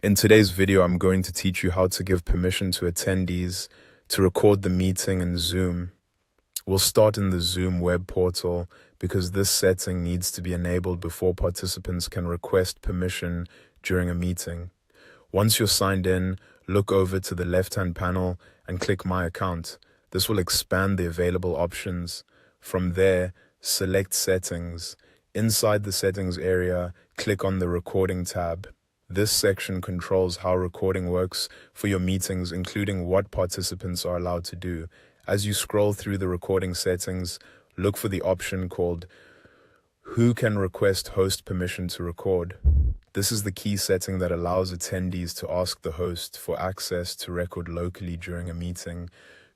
In today's video, I'm going to teach you how to give permission to attendees to record the meeting in Zoom. We'll start in the Zoom web portal because this setting needs to be enabled before participants can request permission during a meeting. Once you're signed in, look over to the left-hand panel and click My Account. This will expand the available options. From there, select Settings. Inside the Settings area, click on the Recording tab. This section controls how recording works for your meetings, including what participants are allowed to do. As you scroll through the recording settings, look for the option called Who can request host permission to record? This is the key setting that allows attendees to ask the host for access to record locally during a meeting.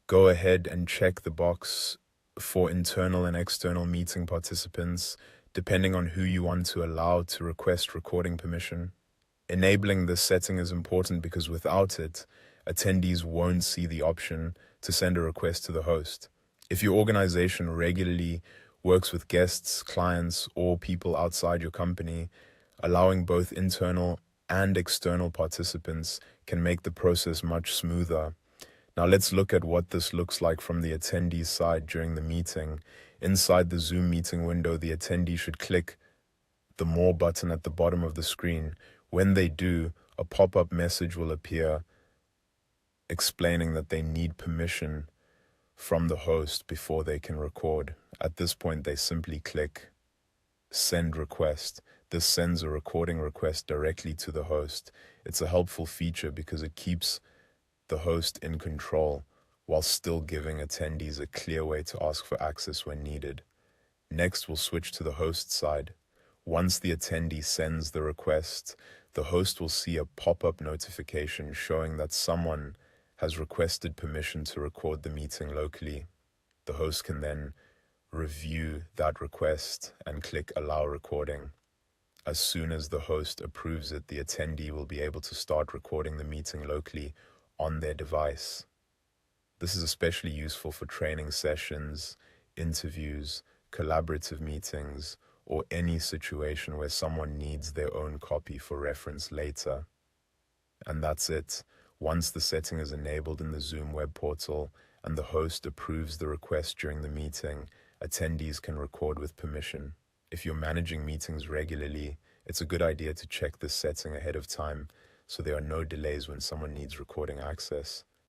Go ahead and check the box for internal and external meeting participants, depending on who you want to allow to request recording permission. Enabling this setting is important because without it, attendees won't see the option to send a request to the host. If your organization regularly works with guests, clients, or people outside your company, allowing both internal and external participants can make the process much smoother. Now let's look at what this looks like from the attendee's side during the meeting. Inside the Zoom meeting window, the attendee should click the More button at the bottom of the screen. When they do, a pop-up message will appear explaining that they need permission from the host before they can record. At this point, they simply click Send Request. This sends a recording request directly to the host. It's a helpful feature because it keeps the host in control while still giving attendees a clear way to ask for access when needed. Next, we'll switch to the host side. Once the attendee sends the request, the host will see a pop-up notification showing that someone has requested permission to record the meeting locally. The host can then review that request and click Allow Recording. As soon as the host approves it, the attendee will be able to start recording the meeting locally on their device. This is especially useful for training sessions, interviews, collaborative meetings, or any situation where someone needs their own copy for reference later. And that's it. Once the setting is enabled in the Zoom web portal and the host approves the request during the meeting, attendees can record with permission. If you're managing meetings regularly, it's a good idea to check this setting ahead of time so there are no delays when someone needs recording access.